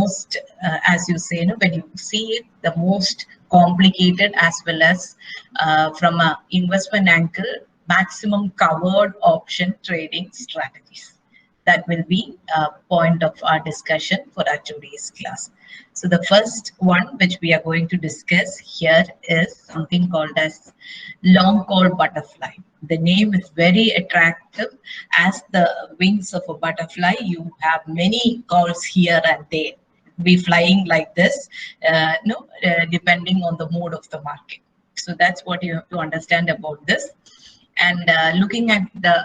most, as you say, when you see it, the most complicated as well as from a investment angle, maximum covered option trading strategies. That will be a point of our discussion for our today's class. So the first one which we are going to discuss here is something called as long call butterfly. The name is very attractive. As the wings of a butterfly, you have many calls here and there. Be flying like this, depending on the mode of the market. So that's what you have to understand about this. And looking at the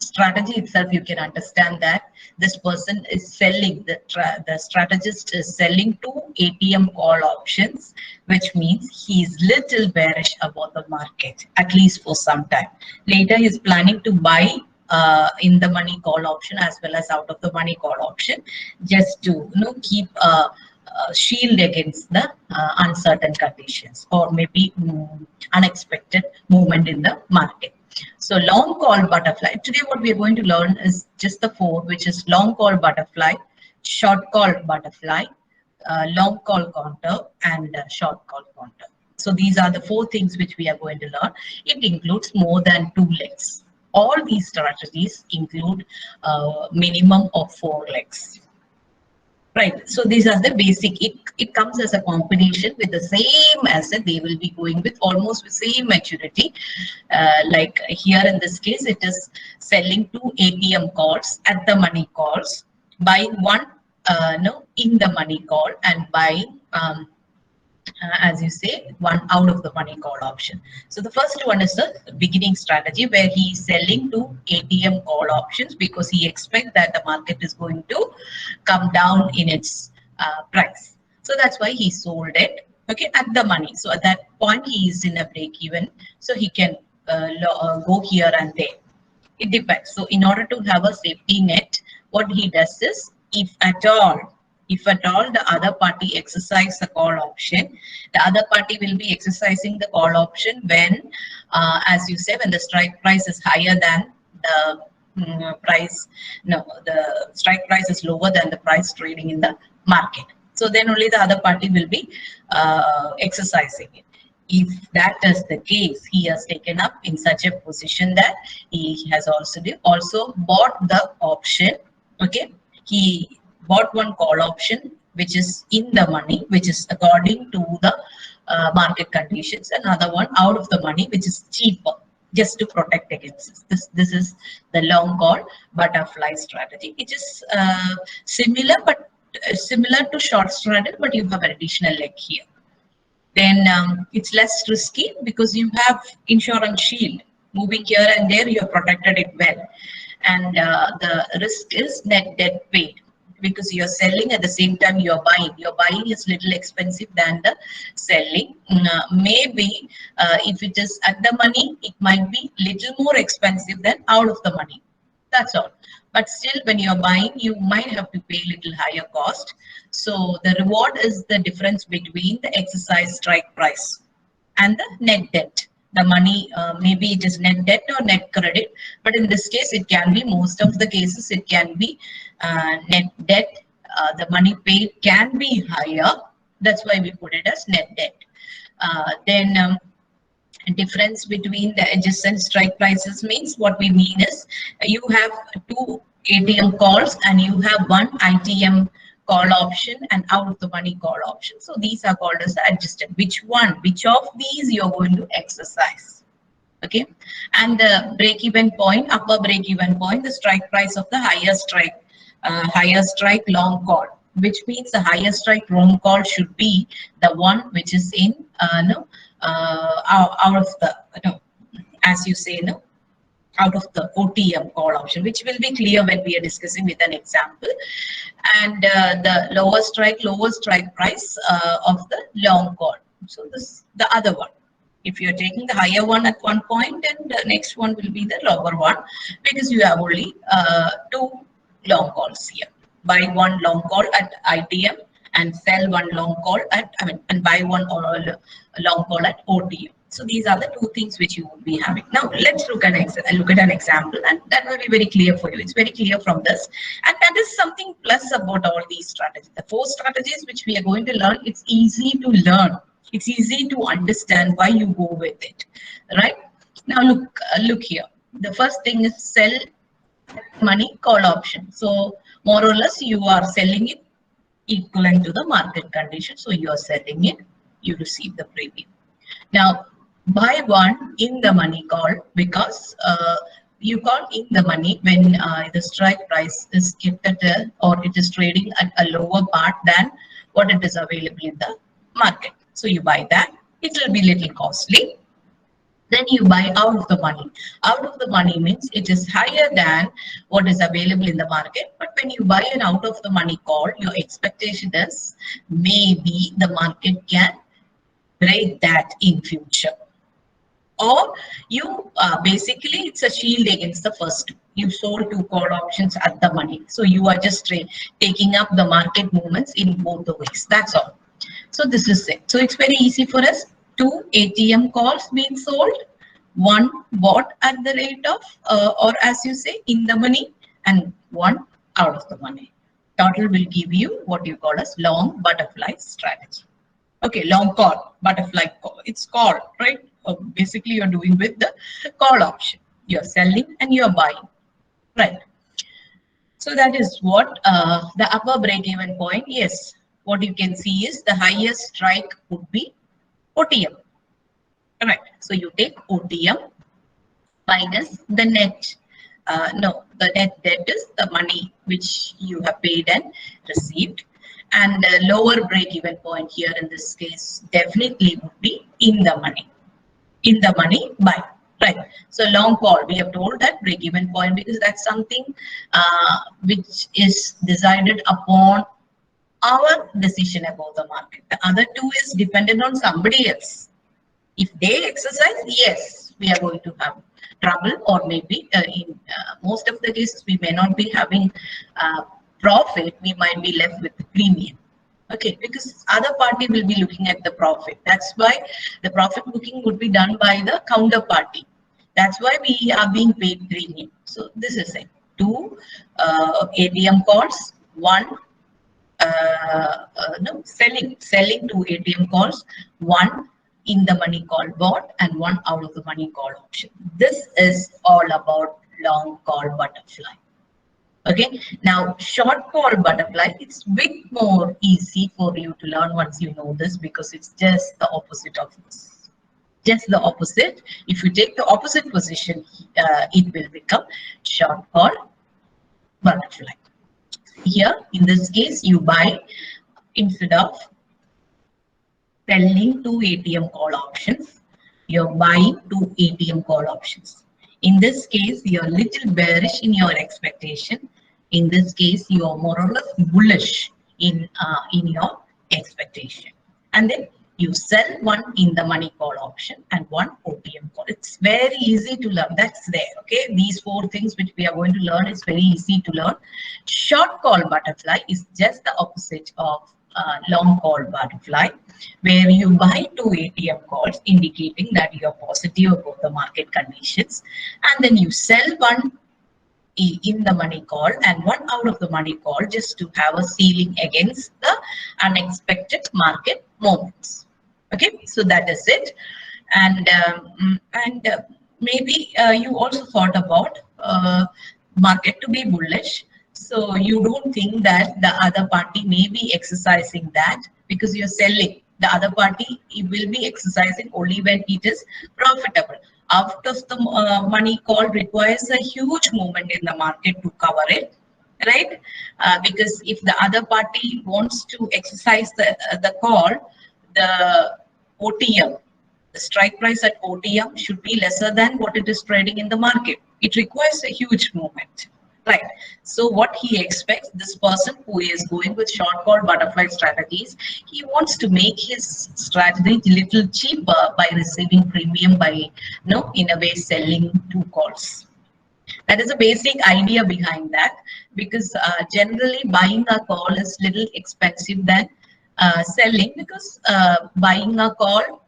strategy itself, you can understand that this person is selling, the strategist is selling two ATM call options, which means he is little bearish about the market, at least for some time. Later, he is planning to buy in the money call option as well as out of the money call option, just to keep a shield against the uncertain conditions or maybe unexpected movement in the market. So long call butterfly. Today what we are going to learn is just the four, which is long call butterfly, short call butterfly, long call counter, and short call counter. So these are the four things which we are going to learn. It includes more than 2 legs. All these strategies include minimum of 4 legs. Right, so these are the basic. It comes as a combination with the same asset. They will be going with almost the same maturity. Like here in this case, it is selling 2 ATM calls at the money calls, buying one in the money call, and buying as you say, one out of the money call option. So the first one is the beginning strategy, where he is selling 2 ATM call options because he expects that the market is going to come down in its price. So that's why he sold it, okay, at the money. So at that point, he is in a break even, so he can go here and there. It depends. So in order to have a safety net, what he does is, if at all the other party exercise the call option, the other party will be exercising the call option when, as you say, when the strike price is higher than the the strike price is lower than the price trading in the market. So then only the other party will be exercising it. If that is the case, he has taken up in such a position that he has also bought the option. Okay, he bought one call option which is in the money, which is according to the market conditions, another one out of the money which is cheaper, just to protect against this. This is the long call butterfly strategy. It is similar to short strategy, but you have an additional leg here. Then it's less risky because you have insurance shield moving here and there. You have protected it well, and the risk is net debt paid, because you're selling at the same time you're buying. Your buying is little expensive than the selling. Maybe if it is at the money, it might be little more expensive than out of the money. That's all. But still, when you're buying, you might have to pay little higher cost. So the reward is the difference between the exercise strike price and the net debt. The money, maybe it is net debt or net credit, but in this case, it can be, most of the cases, it can be net debt. The money paid can be higher. That's why we put it as net debt. Then difference between the adjacent strike prices means, what we mean is, you have 2 ATM calls and you have one ITM call option and out of the money call option. So these are called as adjusted. Which of these you're going to exercise? Okay, and the break-even point, upper break-even point, the strike price of the higher strike long call, which means the higher strike long call should be the one which is in out of the as you say, out of the OTM call option, which will be clear when we are discussing with an example. And the lower strike price of the long call. So this the other one. If you're taking the higher one at one point, and the next one will be the lower one, because you have only 2 long calls here. Buy one long call at ITM and sell one long call at, and buy one long call at OTM. So these are the two things which you would be having. Now let's look at an example, and that will be very clear for you. It's very clear from this, and that is something plus about all these strategies. The four strategies which we are going to learn, it's easy to learn. It's easy to understand why you go with it, right? Now look here. The first thing is sell money call option. So more or less you are selling it equivalent to the market condition. So you are selling it, you receive the premium. Now buy one in the money call, because you call in the money when the strike price is kept at or it is trading at a lower part than what it is available in the market. So you buy that. It will be little costly. Then you buy out of the money. Out of the money means it is higher than what is available in the market. But when you buy an out of the money call, your expectation is maybe the market can break that in future. Or you basically, it's a shield against the first two. You sold two call options at the money. So you are just taking up the market movements in both the ways. That's all. So this is it. So it's very easy for us. Two ATM calls being sold, one bought at the rate of, or as you say, in the money, and one out of the money. Total will give you what you call as long butterfly strategy. Okay, long call, butterfly call. It's call, right? Basically, you're doing with the call option. You're selling and you're buying, right? So that is what the upper break-even point. Yes, what you can see is the highest strike would be OTM. Right. So you take OTM minus the net. The net debt is the money which you have paid and received. And the lower break-even point here in this case definitely would be in the money. In the money buy. Right. So long call, we have told that break-even point because that's something which is decided upon our decision about the market. The other two is dependent on somebody else. If they exercise, yes, we are going to have trouble, or maybe in most of the cases we may not be having profit. We might be left with the premium. Okay, because other party will be looking at the profit. That's why the profit booking would be done by the counterparty. That's why we are being paid premium. So this is it. Two ATM calls, one selling two ATM calls, one in the money call bought and one out of the money call option. This is all about long call butterfly. Okay, now short call butterfly, it's bit more easy for you to learn once you know this, because it's just the opposite of this. Just the opposite. If you take the opposite position, it will become short call butterfly. Here, in this case, you buy instead of selling two ATM call options, you're buying two ATM call options. In this case, you're a little bearish in your expectation. In this case, you are more or less bullish in your expectation. And then you sell one in the money call option and one OTM call. It's very easy to learn. That's there. Okay, these four things which we are going to learn is very easy to learn. Short call butterfly is just the opposite of long call butterfly, where you buy two ATM calls indicating that you are positive about the market conditions, and then you sell one in the money call and one out of the money call just to have a ceiling against the unexpected market moments. Okay, so that is it. And maybe you also thought about market to be bullish. So you don't think that the other party may be exercising that because you're selling. The other party will be exercising only when it is profitable. Out of the money call requires a huge movement in the market to cover it, right? Because if the other party wants to exercise the call, the OTM, the strike price at OTM should be lesser than what it is trading in the market. It requires a huge movement. Right. So what he expects, this person who is going with short call butterfly strategies, he wants to make his strategy a little cheaper by receiving premium by, in a way selling two calls. That is a basic idea behind that, because generally buying a call is little expensive than selling, because buying a call,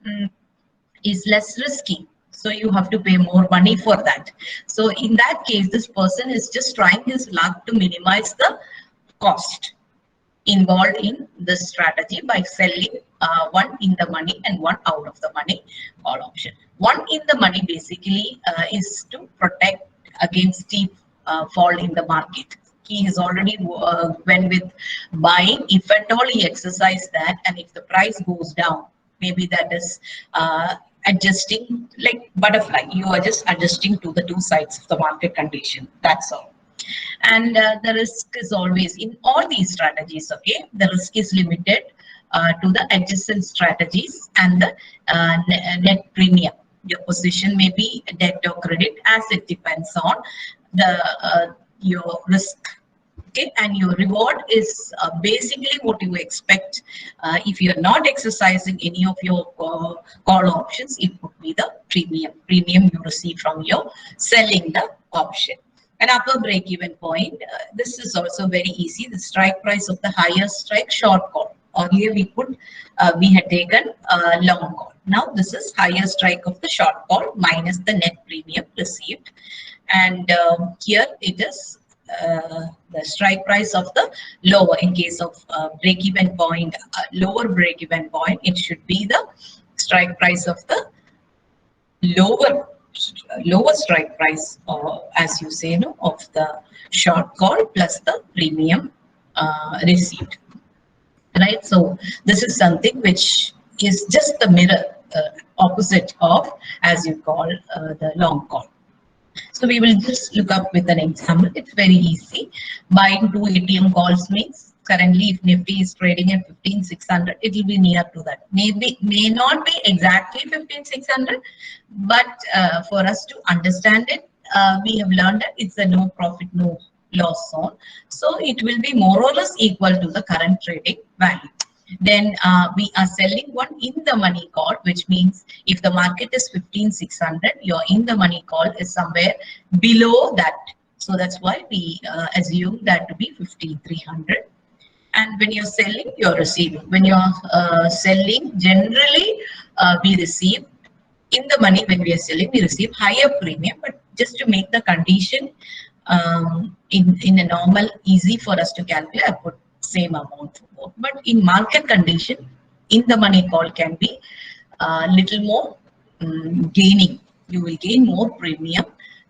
is less risky. So you have to pay more money for that. So in that case, this person is just trying his luck to minimize the cost involved in this strategy by selling one in the money and one out of the money call option. One in the money basically is to protect against steep fall in the market. He has already went with buying. If at all he exercise that, and if the price goes down, maybe that is adjusting like butterfly. You are just adjusting to the two sides of the market condition. That's all. And the risk is always in all these strategies. Okay, the risk is limited to the adjacent strategies and the net premium. Your position may be debt or credit, as it depends on the your risk. Okay, and your reward is basically what you expect. If you're not exercising any of your call options, it would be the premium you receive from your selling the option. An upper break-even point. This is also very easy. The strike price of the higher strike short call. Earlier we had taken long call. Now this is higher strike of the short call minus the net premium received, and here it is the strike price of the lower. In case of break-even point, lower break-even point, it should be the strike price of the lower strike price, or as you say, no, of the short call plus the premium received, right? So this is something which is just the mirror opposite of, as you call, the long call. So we will just look up with an example. It's very easy. Buying 2 ATM calls means currently if Nifty is trading at 15,600, it will be near to that. Maybe may not be exactly 15,600, but for us to understand it, we have learned that it's a no profit, no loss zone. So it will be more or less equal to the current trading value. Then we are selling one in the money call, which means if the market is 15,600, your in the money call is somewhere below that. So that's why we assume that to be 15,300. And when you're selling, you're receiving. When you're selling, generally we receive in the money. When we are selling, we receive higher premium. But just to make the condition in a normal, easy for us to calculate, I put same amount for both. But in market condition, in the money call can be little more gaining. You will gain more premium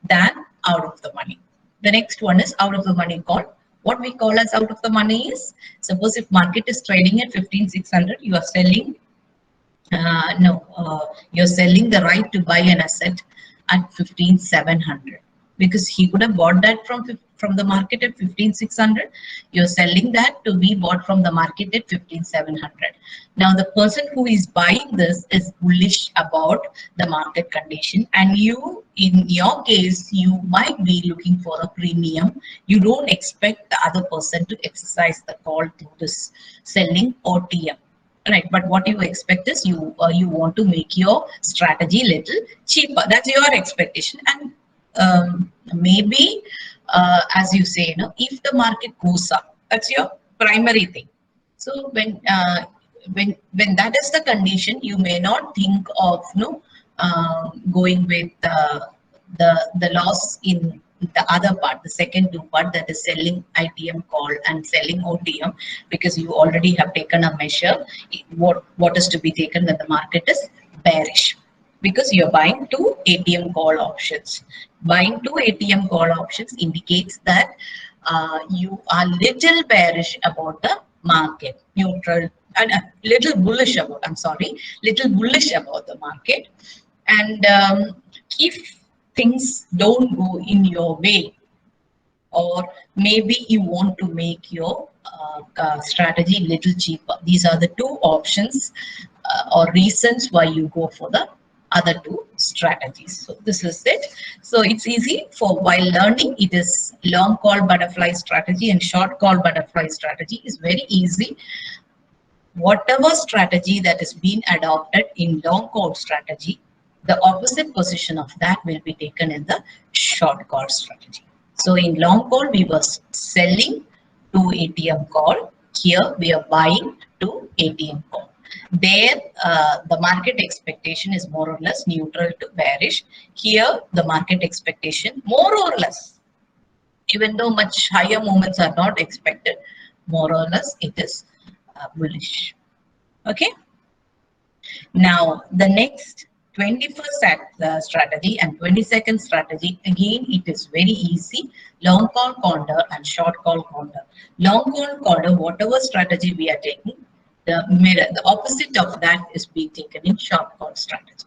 than out of the money. The next one is out of the money call. What we call as out of the money is, suppose if market is trading at 15,600, you are selling you're selling the right to buy an asset at 15,700, because he could have bought that from the market at 15,600. You're selling that to be bought from the market at 15,700. Now the person who is buying this is bullish about the market condition, and you, in your case, you might be looking for a premium. You don't expect the other person to exercise the call to this selling OTM. Right, but what you expect is you want to make your strategy little cheaper. That's your expectation, and maybe as you say, if the market goes up, that's your primary thing. So when that is the condition, you may not think of going with the loss in the other part, the second two part, that is selling ITM call and selling OTM, because you already have taken a measure what is to be taken when the market is bearish, because you're buying 2 ATM call options. Buying 2 ATM call options indicates that you are little bearish about the market, neutral, and little bullish about, little bullish about the market. And if things don't go in your way, or maybe you want to make your strategy little cheaper, these are the two options or reasons why you go for the other two strategies. So this is it. So it's easy for while learning. It is long call butterfly strategy and short call butterfly strategy is very easy. Whatever strategy that is being adopted in long call strategy, the opposite position of that will be taken in the short call strategy. So in long call, we were selling to ATM call. Here we are buying to ATM call. There, the market expectation is more or less neutral to bearish. Here, the market expectation more or less, even though much higher movements are not expected, more or less it is bullish. Okay. Now, the next 21st strategy and 22nd strategy, again, it is very easy. Long call Condor and short call Condor. Long call Condor, whatever strategy we are taking, the mirror, the opposite of that is being taken in short call strategy.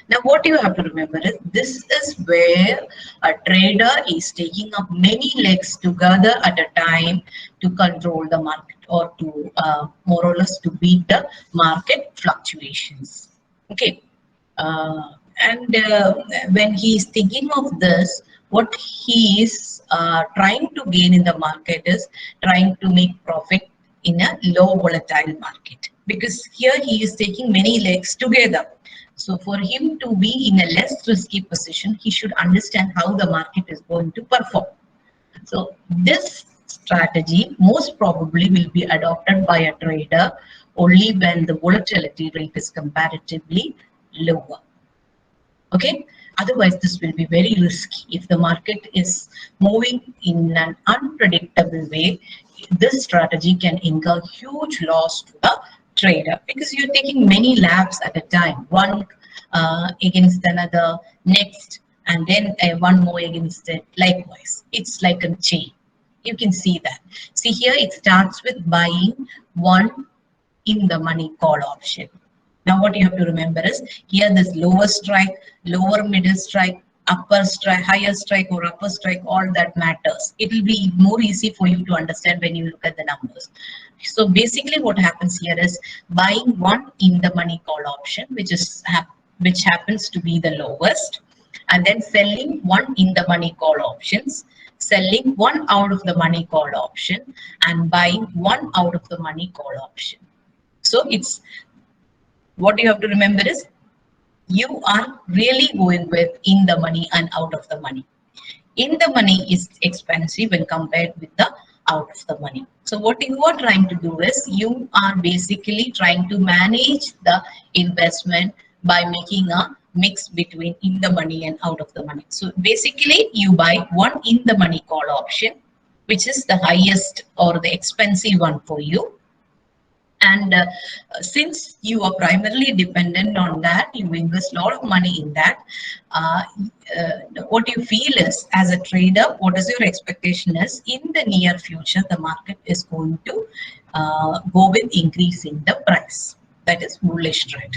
Now, what you have to remember is this is where a trader is taking up many legs together at a time to control the market or to more or less to beat the market fluctuations. Okay. And when he is thinking of this, what he is trying to gain in the market is trying to make profit in a low volatile market, because here he is taking many legs together. So for him to be in a less risky position, he should understand how the market is going to perform. So this strategy most probably will be adopted by a trader only when the volatility rate is comparatively lower. Okay, otherwise this will be very risky. If the market is moving in an unpredictable way, this strategy can incur huge loss to the trader, because you're taking many laps at a time, one against another, next, and then one more against it. Likewise, it's like a chain. You can see that. See here, it starts with buying one in the money call option. Now what you have to remember is here this lower strike, lower middle strike, upper strike, higher strike or upper strike, all that matters. It will be more easy for you to understand when you look at the numbers. So basically what happens here is buying one in the money call option, which happens to be the lowest, and then selling one in the money call options, selling one out of the money call option, and buying one out of the money call option. So it's what you have to remember is you are really going with in the money and out of the money. In the money is expensive when compared with the out of the money. So what you are trying to do is you are basically trying to manage the investment by making a mix between in the money and out of the money. So basically you buy one in the money call option, which is the highest or the expensive one for you. And since you are primarily dependent on that, you invest a lot of money in that. What you feel is, as a trader, what is your expectation is, in the near future, the market is going to go with increase in the price. That is bullish trade.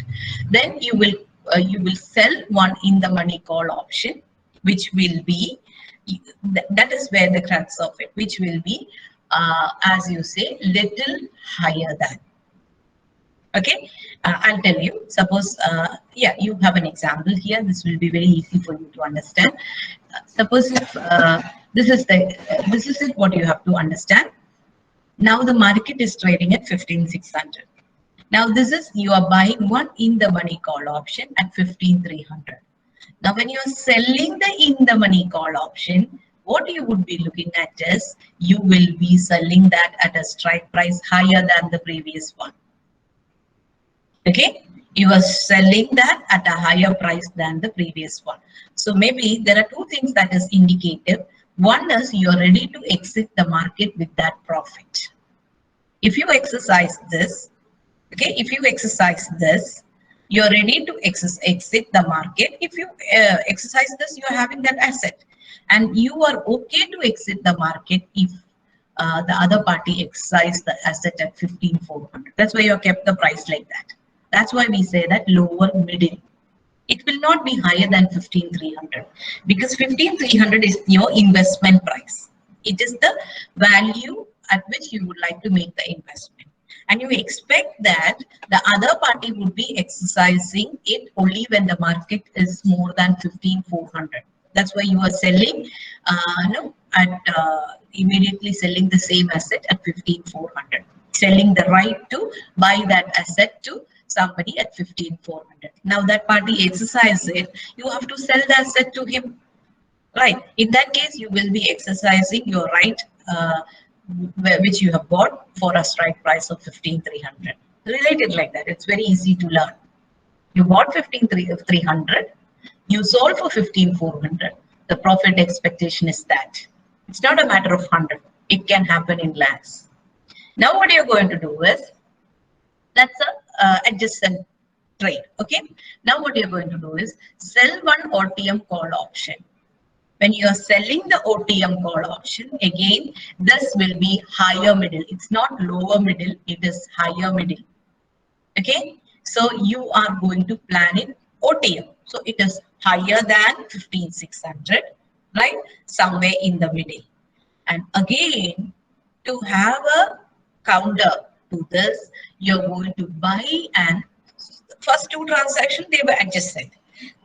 Then you will sell one in the money call option, which will be, that is where the crux of it, which will be, as you say, little higher than. Okay, I'll tell you. Suppose, yeah, you have an example here. This will be very easy for you to understand. Suppose if this is it. What you have to understand. Now the market is trading at 15,600. Now this is, you are buying one in the money call option at 15,300. Now when you are selling the in the money call option, what you would be looking at is you will be selling that at a strike price higher than the previous one. Okay, you are selling that at a higher price than the previous one. So maybe there are two things that is indicative. One is you are ready to exit the market with that profit. If you exercise this, okay, if you exercise this, you are ready to exit the market. If you exercise this, you are having that asset, and you are okay to exit the market if the other party exercise the asset at 15,400. That's why you have kept the price like that. That's why we say that lower middle. It will not be higher than 15,300, because 15,300 is your investment price. It is the value at which you would like to make the investment. And you expect that the other party would be exercising it only when the market is more than 15,400. That's why you are selling, immediately selling the same asset at 15,400, selling the right to buy that asset to somebody at 15,400. Now that party exercises it, you have to sell the asset to him, right? In that case, you will be exercising your right, which you have bought for a strike price of 15,300. Relate it like that. It's very easy to learn. You bought 15,300, you sold for 15,400. The profit expectation is that. It's not a matter of 100. It can happen in lakhs. Now what you're going to do is, that's a adjacent trade. Okay. Now what you're going to do is sell one OTM call option. When you are selling the OTM call option, again, this will be higher middle. It's not lower middle, it is higher middle. Okay, so you are going to plan in OTM. So it is higher than 15,600, right? Somewhere in the middle. And again, to have a counter to this, you're going to buy, and first two transactions, they were adjacent.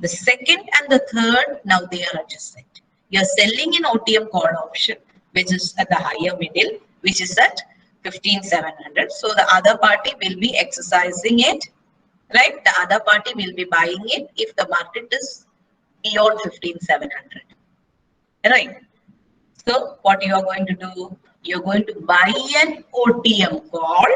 The second and the third, now they are adjacent. You're selling an OTM call option, which is at the higher middle, which is at 15,700. So the other party will be exercising it, right? The other party will be buying it if the market is beyond 15,700, right? So what you are going to do, you're going to buy an OTM call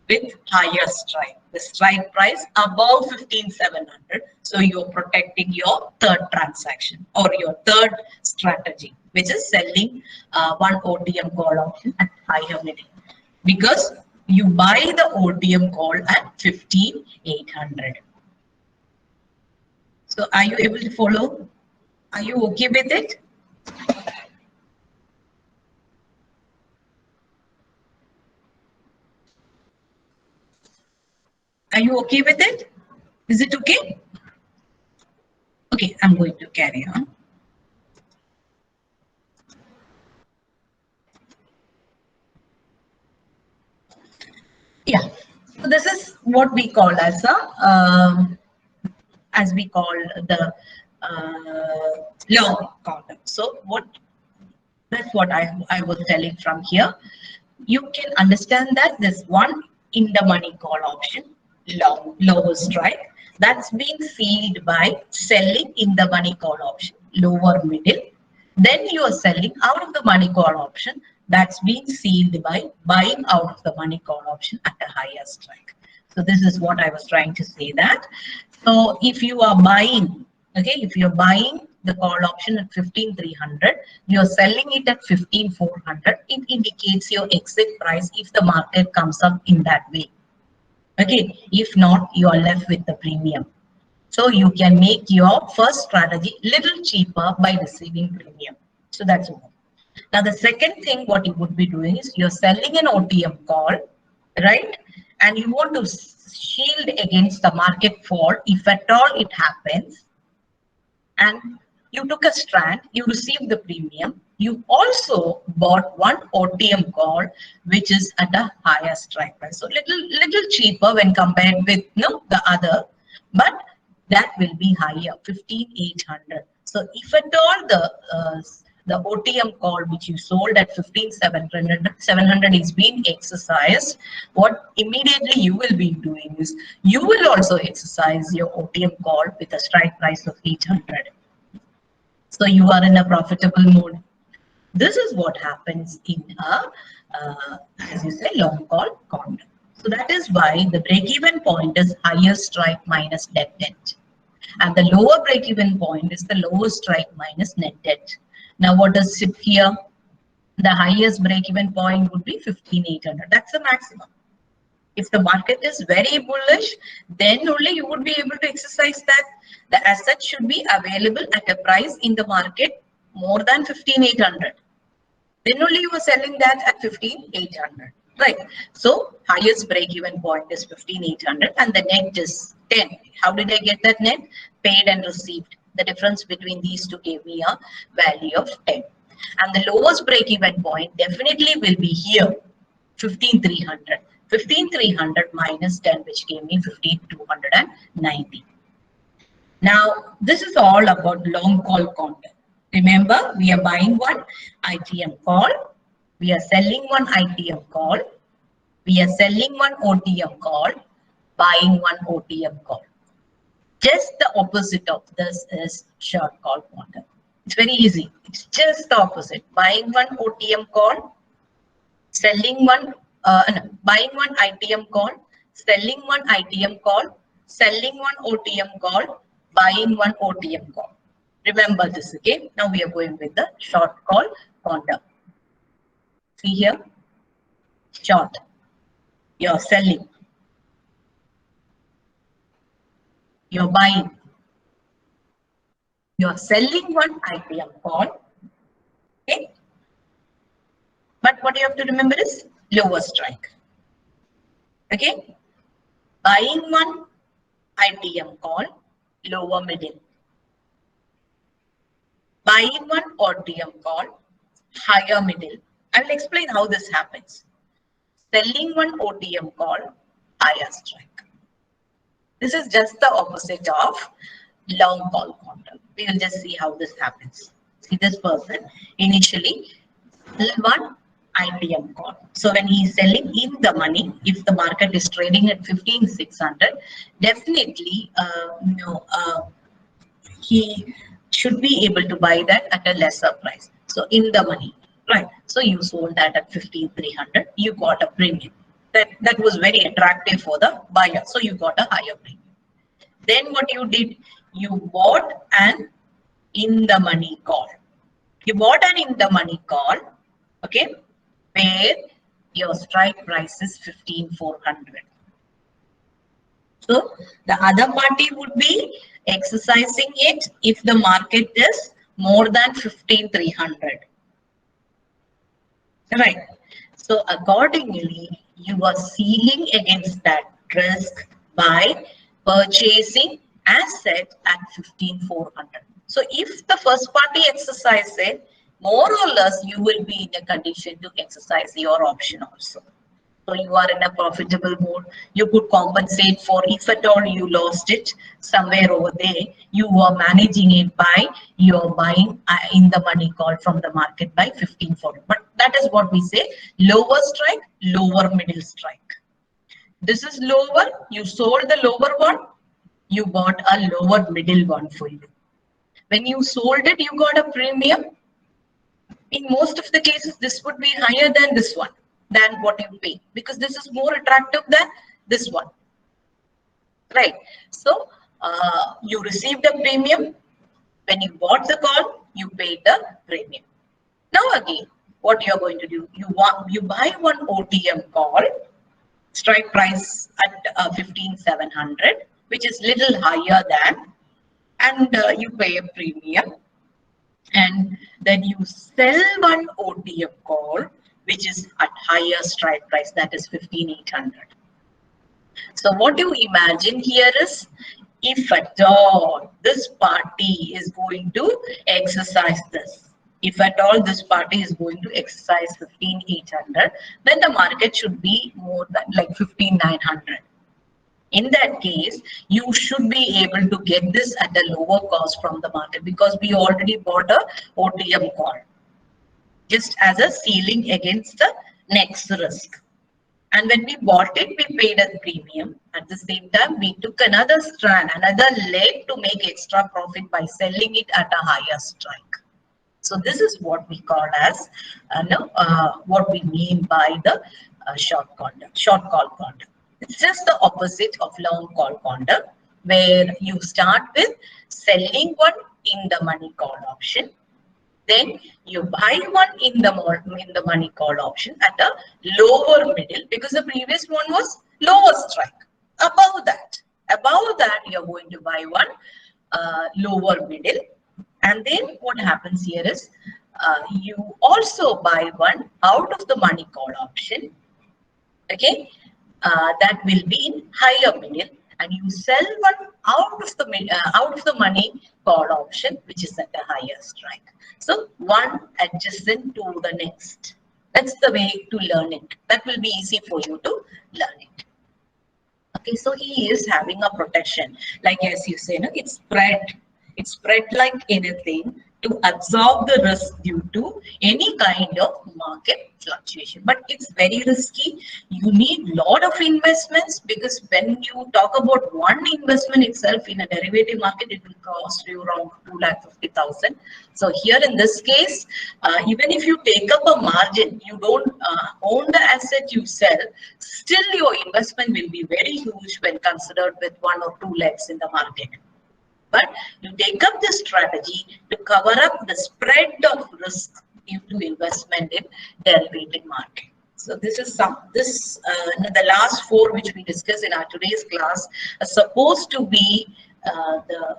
with higher strike. The strike price above 15,700. So you're protecting your third transaction or your third strategy, which is selling one OTM call option at higher middle. Because you buy the OTM call at 15,800. So are you able to follow? Are you okay with it? Are you okay with it? Is it okay? Okay, I'm going to carry on. Yeah, so this is what we call as the long Condor. So that's what I was telling from here. You can understand that there's one in the money call option, lower strike, that's been sealed by selling in the money call option, lower middle. Then you are selling out of the money call option, that's been sealed by buying out of the money call option at a higher strike. So this is what I was trying to say that. So if you are buying, okay, if you're buying the call option at 15,300, you're selling it at 15,400, it indicates your exit price if the market comes up in that way. Okay, if not, you are left with the premium. So you can make your first strategy little cheaper by receiving premium. So that's one. Now the second thing what you would be doing is you're selling an OTM call, right? And you want to shield against the market fall if at all it happens. And you took a strand, you received the premium. You also bought one OTM call, which is at a higher strike price. So little cheaper when compared with the other, but that will be higher, 15,800. So if at all the OTM call which you sold at 15,700 is being exercised, what immediately you will be doing is you will also exercise your OTM call with a strike price of 800. So you are in a profitable mode. This is what happens in a, as you say, long call Condor. So that is why the break-even point is higher strike minus net debt. And the lower break-even point is the lower strike minus net debt. Now what does it here? The highest break-even point would be 15,800. That's the maximum. If the market is very bullish, then only you would be able to exercise that. The asset should be available at a price in the market more than 15,800. Then only you are selling that at 15,800, right? So highest break-even point is 15,800 and the net is 10. How did I get that net? Paid and received. The difference between these two gave me a value of 10. And the lowest break-even point definitely will be here, 15,300. 15,300 minus 10, which gave me 15,290. Now, this is all about long call Condor. Remember, we are buying one ITM call. We are selling one ITM call. We are selling one OTM call, buying one OTM call. Just the opposite of this is short call Condor. It's very easy. It's just the opposite. Buying one OTM call, selling one, buying one ITM call, selling one ITM call, selling one OTM call, buying one OTM call. Remember this, okay? Now we are going with the short call Condor. See here, short, you're selling, you're buying, you're selling one ITM call, okay? But what you have to remember is lower strike, okay? Buying one ITM call, lower middle. Buying one OTM call, higher middle. I will explain how this happens. Selling one OTM call, higher strike. This is just the opposite of long call Condor. We will just see how this happens. See this person initially one ITM call. So when he is selling in the money, if the market is trading at 15,600, definitely he should be able to buy that at a lesser price. So in the money, right? So you sold that at 15,300. You got a premium. That was very attractive for the buyer. So you got a higher premium. Then what you did, you bought an in the money call. You bought an in the money call, okay, where your strike price is 15,400. So the other party would be exercising it if the market is more than 15,300. Right. So accordingly, you are sealing against that risk by purchasing asset at 15,400. So if the first party exercises it, more or less you will be in a condition to exercise your option also. So you are in a profitable mode. You could compensate for if at all you lost it somewhere over there. You are managing it by your buying in the money call from the market by 15,400. But that is what we say: lower strike, lower middle strike. This is lower. You sold the lower one. You got a lower middle one for you. When you sold it, you got a premium. In most of the cases, this would be higher than this one, than what you pay, because this is more attractive than this one, right? So you received a premium. When you bought the call, you paid the premium. Now again, what you are going to do, you buy one OTM call, strike price at 15,700, which is little higher than, and you pay a premium. And then you sell one OTM call, which is at higher strike price, that is 15,800. So what you imagine here is, if at all this party is going to exercise this, if at all this party is going to exercise 15,800, then the market should be more than like 15,900. In that case, you should be able to get this at a lower cost from the market, because we already bought a OTM call just as a ceiling against the next risk. And when we bought it, we paid a premium. At the same time, we took another strand, another leg to make extra profit by selling it at a higher strike. So this is what we call as, what we mean by the short call Condor. It's just the opposite of long call Condor, where you start with selling one in the money call option. Then you buy one in the money call option at a lower middle, because the previous one was lower strike. Above that, you're going to buy one lower middle. And then what happens here is you also buy one out of the money call option. Okay, that will be in higher middle, and you sell one out of the money call option, which is at a higher strike. So one adjacent to the next. That's the way to learn it. That will be easy for you to learn it. Okay, so he is having a protection, like as you say, no, it's spread like anything to absorb the risk due to any kind of market fluctuation. But it's very risky. You need lot of investments, because when you talk about one investment itself in a derivative market, it will cost you around 2,50,000. So here in this case, even if you take up a margin, you don't own the asset you sell, still your investment will be very huge when considered with one or two legs in the market. But you take up this strategy to cover up the spread of risk due to investment in derivative market. So this is the last four which we discussed in our today's class are supposed to be the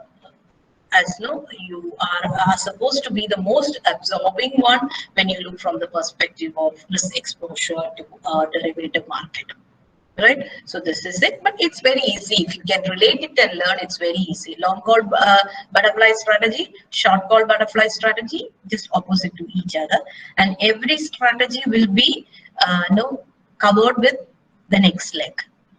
as no, you are supposed to be the most absorbing one when you look from the perspective of risk exposure to derivative market. Right, so this is it, but it's very easy. If you can relate it and learn, it's very easy. Long call butterfly strategy, short call butterfly strategy, just opposite to each other, and every strategy will be covered with the next leg.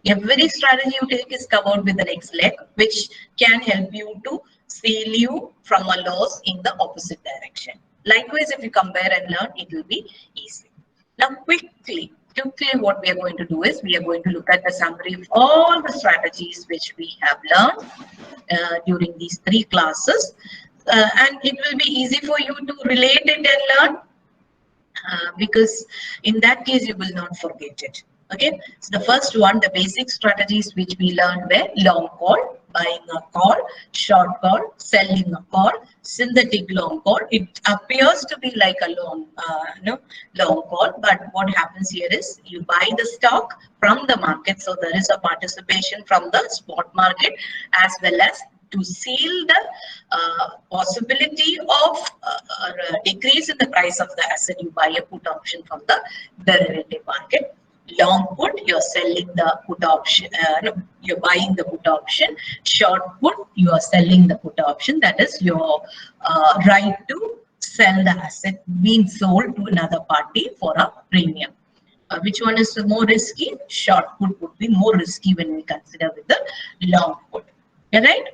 Every strategy you take is covered with the next leg, which can help you to seal you from a loss in the opposite direction. Likewise, if you compare and learn, it will be easy. Now, quickly, what we are going to do is we are going to look at the summary of all the strategies which we have learned during these three classes, and it will be easy for you to relate it and learn, because in that case you will not forget it. Okay, so the first one, the basic strategies which we learned were long call, buying a call, short call, selling a call, synthetic long call. It appears to be like a long call, but what happens here is you buy the stock from the market, so there is a participation from the spot market, as well as to seal the possibility of decrease in the price of the asset. You buy a put option from the derivative market. Long put, you're selling the put option, you're buying the put option. Short put, you are selling the put option. That is your right to sell the asset being sold to another party for a premium. Which one is more risky? Short put would be more risky when we consider with the long put. Right?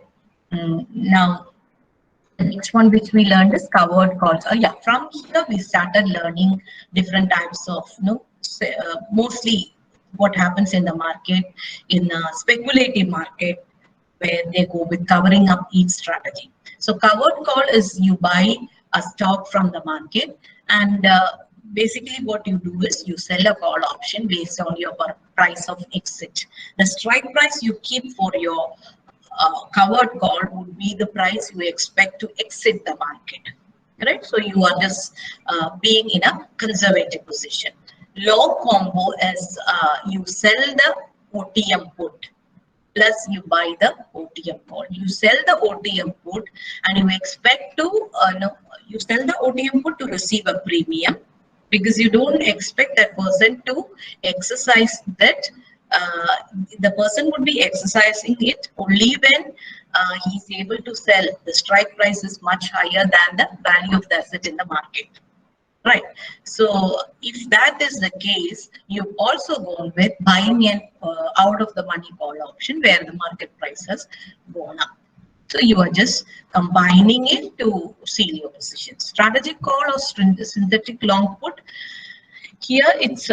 Now, the next one which we learned is covered calls. From here we started learning different types of mostly what happens in the market, in a speculative market, where they go with covering up each strategy. So covered call is you buy a stock from the market, and basically what you do is you sell a call option based on your price of exit. The strike price you keep for your covered call would be the price you expect to exit the market. Right? So you are just being in a conservative position. Long combo is you sell the OTM put plus you buy the OTM call. You sell the OTM put and you expect to you sell the OTM put to receive a premium, because you don't expect that person to exercise that. The person would be exercising it only when he's able to sell. The strike price is much higher than the value of the asset in the market. Right. So if that is the case, you've also gone with buying an out of the money call option where the market price has gone up. So you are just combining it to seal your position. Strategic call or synthetic long put. Here it's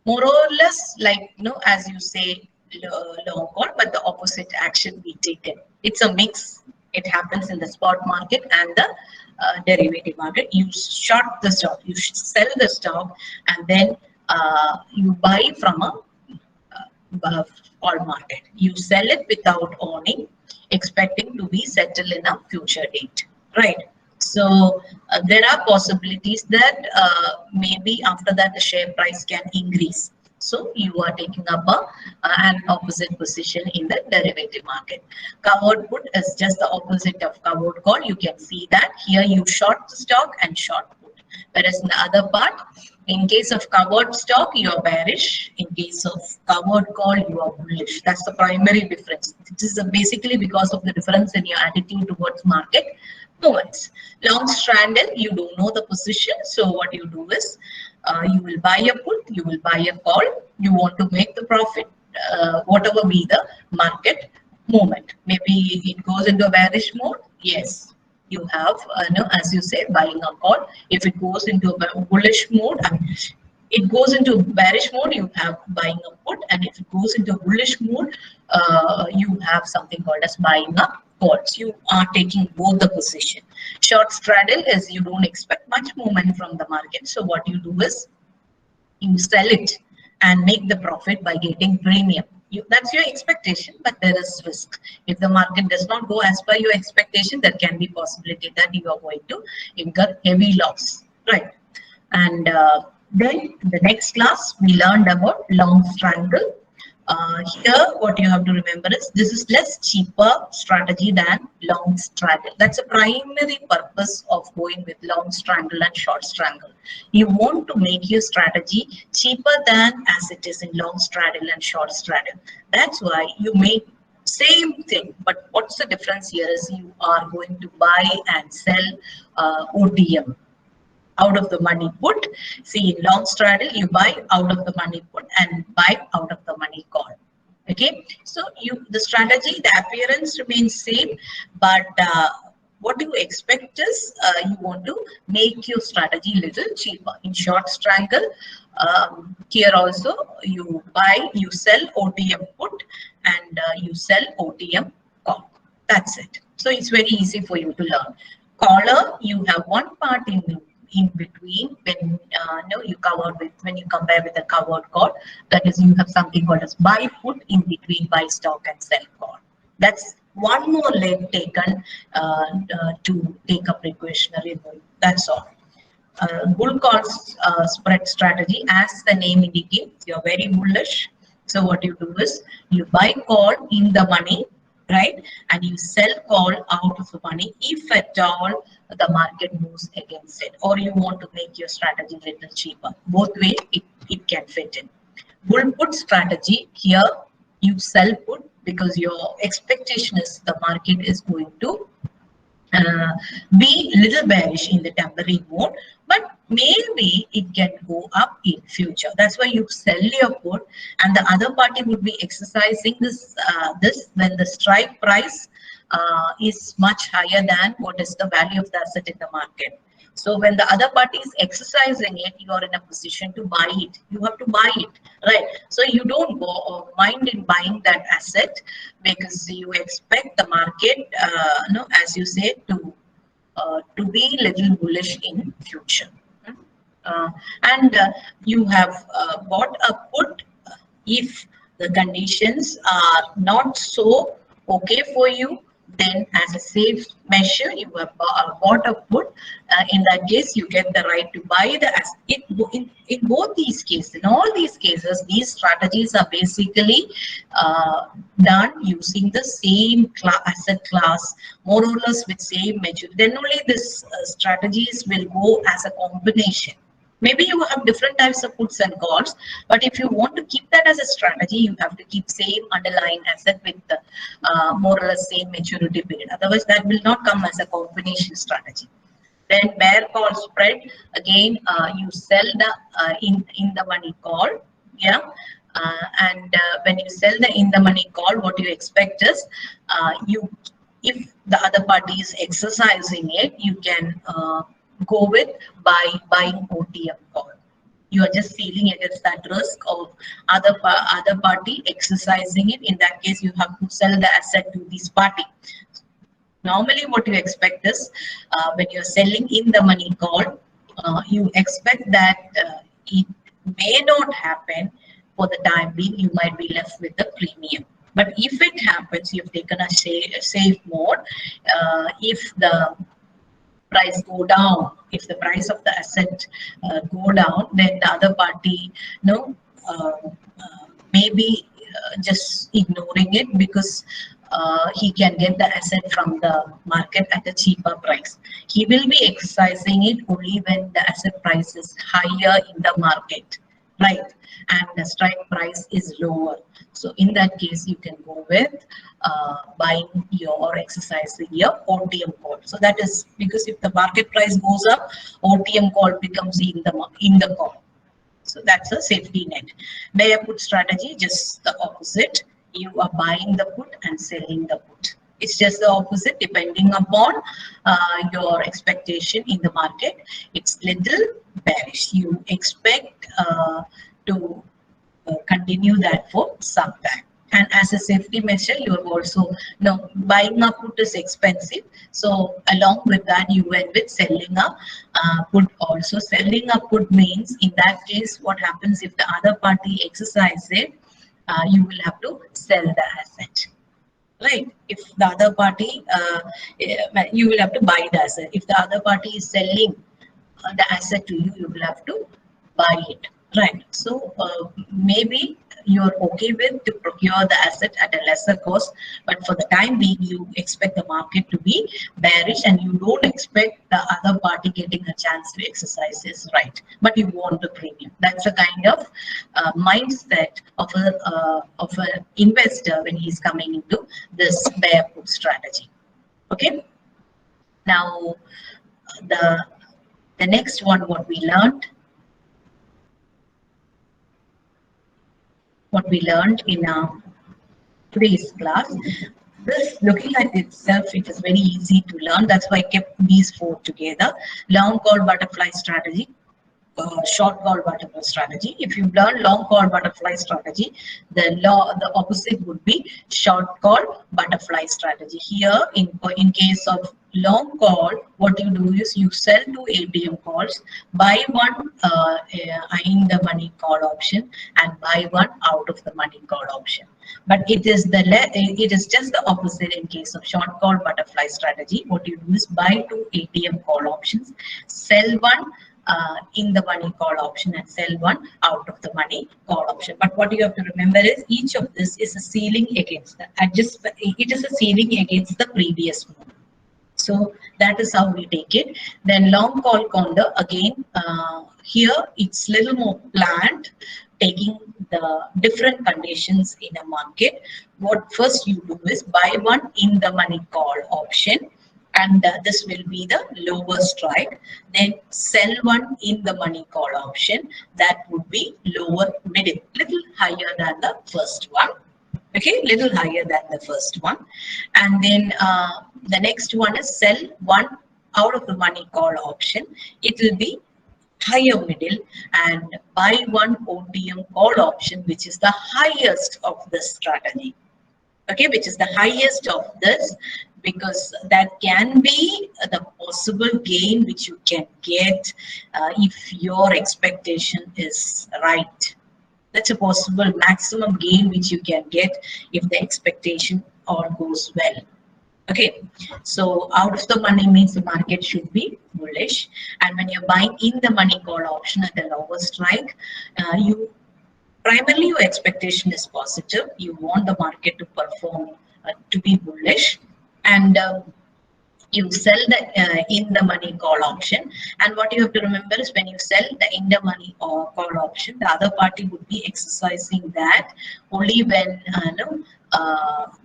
more or less like, as you say, long call, but the opposite action be taken. It's a mix. It happens in the spot market and the derivative market. You short the stock, you sell the stock, and then you buy from a call market. You sell it without owning, expecting to be settled in a future date. Right. So there are possibilities that maybe after that the share price can increase. So you are taking up an opposite position in the derivative market. Covered put is just the opposite of covered call. You can see that here you short the stock and short put. Whereas in the other part, in case of covered stock, you are bearish. In case of covered call, you are bullish. That's the primary difference. This is basically because of the difference in your attitude towards market movements. Long stranded, you don't know the position. So what you do is you will buy a put, you will buy a call. You want to make the profit, whatever be the market movement. Maybe it goes into a bearish mode. Yes. you have, as you say, buying a call. If it goes into a bullish mode, it goes into bearish mode, you have buying a put, and if it goes into bullish mode, you have something called as buying a call. So you are taking both the position. Short straddle is you don't expect much movement from the market. So what you do is you sell it and make the profit by getting premium. That's your expectation, but there is risk. If the market does not go as per your expectation, there can be possibility that you are going to incur heavy loss, right? And then the next class, we learned about long strangle. Here, what you have to remember is this is less cheaper strategy than long straddle. That's a primary purpose of going with long strangle and short strangle. You want to make your strategy cheaper than as it is in long straddle and short straddle. That's why you make same thing, but what's the difference here is you are going to buy and sell OTM, out of the money put. See, in long straddle, you buy out of the money put and buy out of the money call. Okay, so the strategy, the appearance remains same, but what you expect is you want to make your strategy little cheaper. In short strangle, here also you buy, you sell OTM put, and you sell OTM call. That's it. So it's very easy for you to learn. Caller, you have one part in between when you covered with, when you compare with the covered call, that is, you have something called as buy put in between buy stock and sell call. That's one more leg taken to take a precautionary move. That's all. Bull call spread strategy, as the name indicates, you're very bullish. So what you do is you buy call in the money, right, and you sell call out of the money if at all the market moves against it, or you want to make your strategy a little cheaper. Both ways it can fit in. Bull put strategy, here you sell put because your expectation is the market is going to be little bearish in the temporary mode, but maybe it can go up in future. That's why you sell your put, and the other party would be exercising this when the strike price is much higher than what is the value of the asset in the market. So when the other party is exercising it, you are in a position to buy it. You have to buy it, right? So you don't go mind in buying that asset because you expect the market, as you say, to be little bullish in future. And you have bought a put if the conditions are not so okay for you. Then as a safe measure, you have bought a put. In that case, you get the right to buy the asset. In both these cases, in all these cases, these strategies are basically done using the same asset class, more or less with same maturity. Then only this strategies will go as a combination. Maybe you have different types of puts and calls, but if you want to keep that as a strategy, you have to keep same underlying asset with the more or less same maturity period. Otherwise, that will not come as a combination strategy. Then bear call spread, again, you sell the in the money call, yeah. And when you sell the in the money call, what you expect is if the other party is exercising it, you can go with buying OTM call. You are just feeling against that risk of other party exercising it. In that case, you have to sell the asset to this party. Normally, what you expect is when you're selling in the money call, you expect that it may not happen for the time being. You might be left with the premium. But if it happens, you've taken a safe mode. If the price go down, if the price of the asset go down, then the other party maybe just ignoring it because he can get the asset from the market at a cheaper price. He will be exercising it only when the asset price is higher in the market, right? And the strike price is lower. So in that case, you can go with buying your or exercising your OTM call. So that is because if the market price goes up, OTM call becomes in the call. So that's a safety net. Bear put strategy, just the opposite. You are buying the put and selling the put. It's just the opposite depending upon your expectation in the market. It's little bearish. You expect to continue that for some time. And as a safety measure, you have also, buying a put is expensive. So along with that, you went with selling a put also. Selling a put means in that case, what happens if the other party exercises it, you will have to sell the asset. Right? If the other party, you will have to buy the asset. If the other party is selling the asset to you, you will have to buy it. Right? So maybe you're okay with to procure the asset at a lesser cost, but for the time being, you expect the market to be bearish and you don't expect the other party getting a chance to exercise his right, but you want the premium. That's a kind of mindset of an investor when he's coming into this bear put strategy. Okay. Now the next one, what we learned in today's class. This, looking at itself, it is very easy to learn. That's why I kept these four together. Long call butterfly strategy, short call butterfly strategy. If you learn long call butterfly strategy, the opposite would be short call butterfly strategy. Here, in case of long call, what you do is you sell two ATM calls, buy one in the money call option and buy one out of the money call option. But it is just the opposite in case of short call butterfly strategy. What you do is buy two ATM call options, sell one in the money call option and sell one out of the money call option. But what you have to remember is each of this is a ceiling against it is a ceiling against the previous move. So that is how we take it. Then long call Condor, again, here it's little more planned, taking the different conditions in a market. What first you do is buy one in the money call option, and this will be the lower strike. Then sell one in the money call option, that would be lower middle, little higher than the first one. Okay, little higher than the first one. And then the next one is sell one out of the money call option. It will be higher middle, and buy one OTM call option, which is the highest of this strategy. Okay, which is the highest of this, because that can be the possible gain which you can get if your expectation is right. That's a possible maximum gain which you can get if the expectation all goes well. Okay, so out of the money means the market should be bullish, and when you're buying in the money call option at the lower strike, primarily your expectation is positive. You want the market to perform to be bullish, and you sell the in the money call option. And what you have to remember is when you sell the in the money call option, the other party would be exercising that only when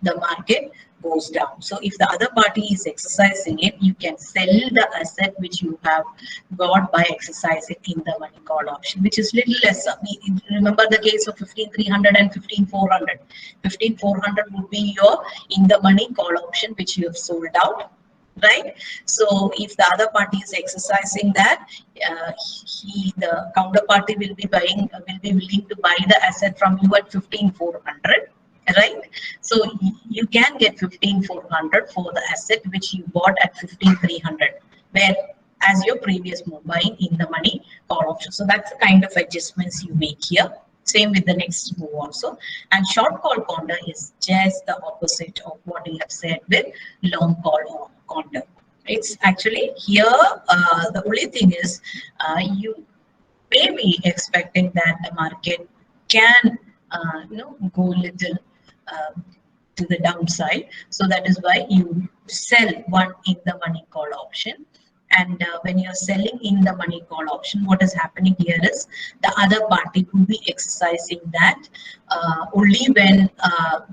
the market goes down. So if the other party is exercising it, you can sell the asset which you have got by exercising in the money call option, which is little lesser. Remember the case of 15,300 and 15,400. 15,400 would be your in the money call option which you have sold out. Right. So if the other party is exercising that, the counterparty will be willing to buy the asset from you at 15,400. Right. So you can get 15,400 for the asset which you bought at 15,300, where as your previous move buying in the money call option. So that's the kind of adjustments you make here. Same with the next move also. And short call Condor is just the opposite of what we have said with long call Condor. It's actually here, the only thing is you may be expecting that the market can go little to the downside. So that is why you sell one in the money call option. And when you're selling in the money call option, what is happening here is the other party will be exercising that only when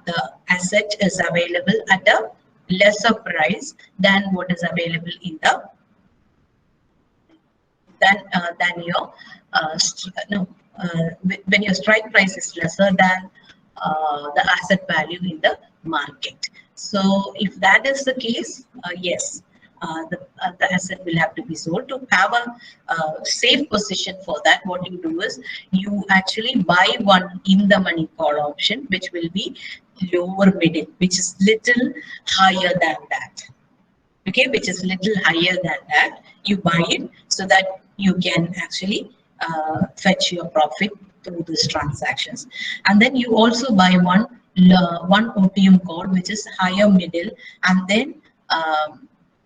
the asset is available at a lesser price than what is available in the than your when your strike price is lesser than the asset value in the market. So if that is the case, yes, the asset will have to be sold. To have a safe position for that, what you do is you actually buy one in the money call option, which will be lower middle, which is little higher than that. Okay, which is little higher than that. You buy it so that you can actually fetch your profit through these transactions. And then you also buy one OTM call, which is higher middle, and then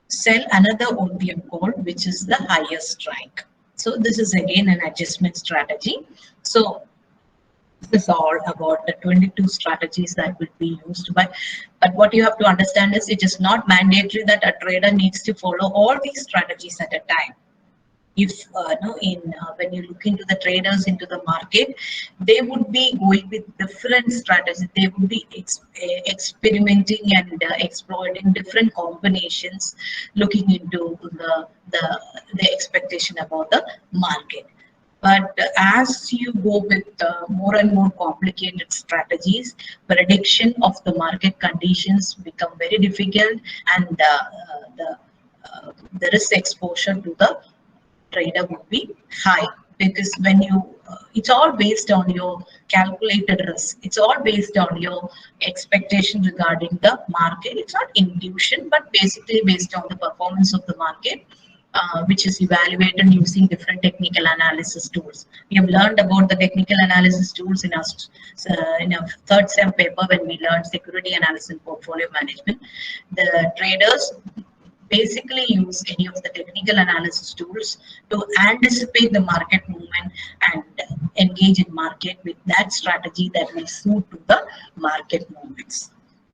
sell another OTM call, which is the higher strike. So this is again an adjustment strategy. So this is all about the 22 strategies that will be used by. But what you have to understand is it is not mandatory that a trader needs to follow all these strategies at a time. If no, in when you look into the traders into the market, they would be going with different strategies. They would be experimenting and exploiting different combinations, looking into the expectation about the market. But as you go with more and more complicated strategies, prediction of the market conditions become very difficult, and the risk exposure to the trader would be high, because when you it's all based on your calculated risk. It's all based on your expectation regarding the market. It's not intuition, but basically based on the performance of the market, which is evaluated using different technical analysis tools. We have learned about the technical analysis tools in our third sem paper when we learned security analysis and portfolio management. The traders basically use any of the technical analysis tools to anticipate the market movement and engage in market with that strategy that will suit to the market movements.